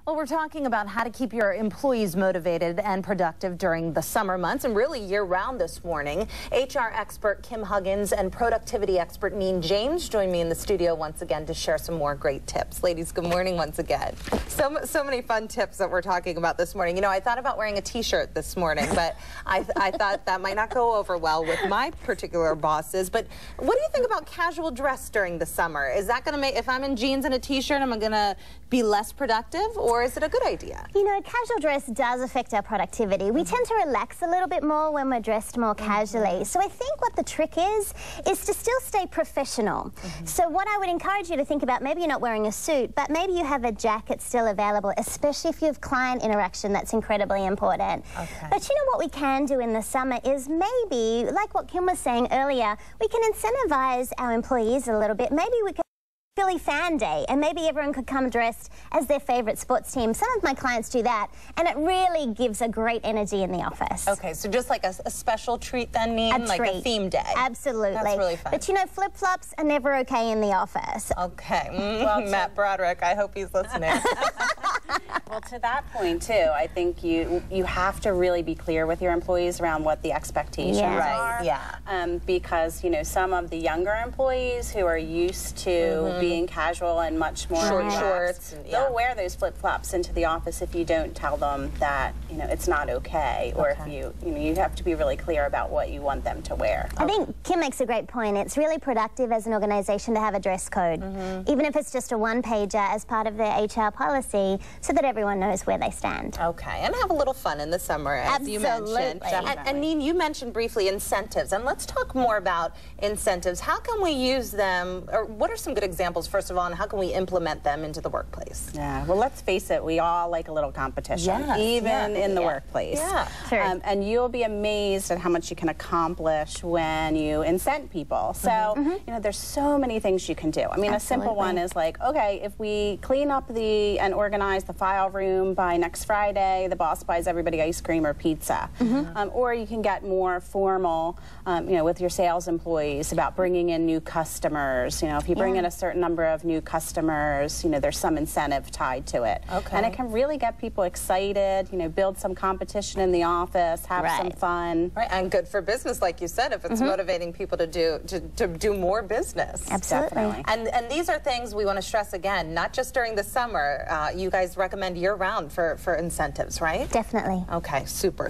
Well, we're talking about how to keep your employees motivated and productive during the summer months and really year-round this morning. HR expert Kim Huggins and productivity expert Neen James join me in the studio once again to share some more great tips. Ladies, good morning once again. So many fun tips that we're talking about this morning. You know, I thought about wearing a t-shirt this morning, but I thought that might not go over well with my particular bosses. But what do you think about casual dress during the summer? Is that going to make, if I'm in jeans and a t-shirt, am I going to be less productive? Or is it a good idea? You know, casual dress does affect our productivity. We tend to relax a little bit more when we're dressed more casually. So I think what the trick is to still stay professional. So what I would encourage you to think about, maybe you're not wearing a suit, but maybe you have a jacket still available, especially if you have client interaction. That's incredibly important. But you know what we can do in the summer is maybe, like what Kim was saying earlier, we can incentivize our employees a little bit. Maybe we can Philly Fan Day, and maybe everyone could come dressed as their favorite sports team. Some of my clients do that, and it really gives a great energy in the office. Okay, so just like a special treat then, Neen? Like a theme day? Absolutely. That's really fun. But you know, flip-flops are never okay in the office. Okay. Well, Matt Broderick, I hope he's listening. Well, to that point, too, I think you have to really be clear with your employees around what the expectations are. Because, you know, some of the younger employees who are used to being casual and much more short shorts, they'll wear those flip-flops into the office if you don't tell them that, you know, it's not okay, or if you know, you have to be really clear about what you want them to wear. I think Kim makes a great point. It's really productive as an organization to have a dress code, even if it's just a one-pager as part of their HR policy, so that everyone knows where they stand. Okay, and have a little fun in the summer, as you mentioned. And Neen, you mentioned briefly incentives, and let's talk more about incentives. How can we use them, or what are some good examples, first of all, and how can we implement them into the workplace? Yeah, well, let's face it, we all like a little competition, even in the workplace. And you'll be amazed at how much you can accomplish when you incent people. So, you know, there's so many things you can do. I mean, a simple one is like, okay, if we clean up and organize the file room by next Friday, the boss buys everybody ice cream or pizza. Or you can get more formal, you know, with your sales employees about bringing in new customers. You know, if you bring in a certain number of new customers, you know, there's some incentive tied to it. And it can really get people excited, you know, build some competition in the office, have some fun. And good for business, like you said, if it's motivating people to do more business. Absolutely. And these are things we want to stress again, not just during the summer. You guys recommend year-round for incentives, right? Definitely. Okay, super.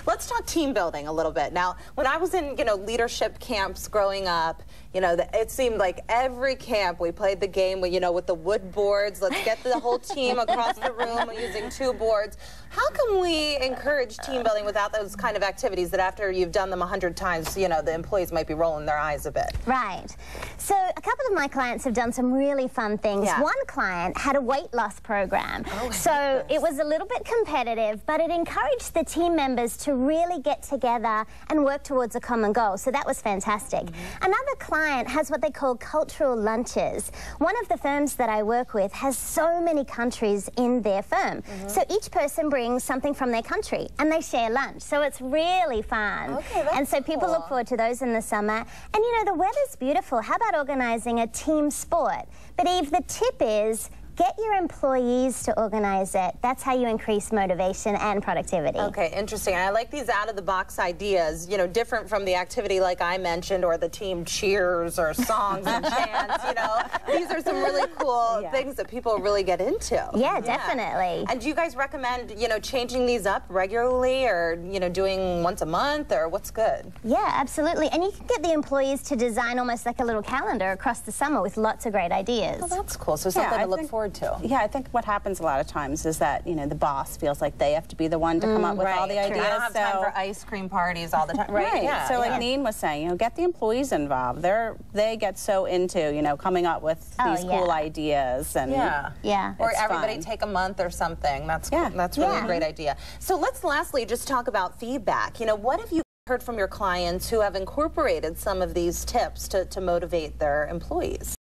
Let's talk team building a little bit. Now, when I was in, you know, leadership camps growing up, you know, it seemed like every camp we played the game with, you know, with the wood boards. Let's get the whole team across the room using 2 boards. How can we encourage team building without those kind of activities that after you've done them 100 times, you know, the employees might be rolling their eyes a bit? Right. So a couple of my clients have done some really fun things. One client had a weight loss program. So it was a little bit competitive, but it encouraged the team members to really get together and work towards a common goal. So that was fantastic. Another client has what they call cultural lunches. One of the firms that I work with has so many countries in their firm. So each person brings something from their country and they share lunch. So it's really fun. And so people look forward to those in the summer. And you know, the weather's beautiful. How about organizing a team sport? But Eve, the tip is, get your employees to organize it. That's how you increase motivation and productivity. Okay, interesting. I like these out-of-the-box ideas, you know, different from the activity like I mentioned, or the team cheers or songs and chants, you know. These are some really cool things that people really get into. Yeah, definitely. And do you guys recommend, you know, changing these up regularly, or, you know, doing once a month, or what's good? Yeah, absolutely. And you can get the employees to design almost like a little calendar across the summer with lots of great ideas. Oh, that's cool. So something to look forward to. Yeah, I think what happens a lot of times is that, you know, the boss feels like they have to be the one to come up with all the ideas. I don't have time for ice cream parties all the time. So like Neen was saying, you know, get the employees involved. They get so into, you know, coming up with these cool ideas. And or everybody take a month or something. That's cool. That's really a great idea. So let's lastly just talk about feedback. You know, what have you heard from your clients who have incorporated some of these tips to motivate their employees?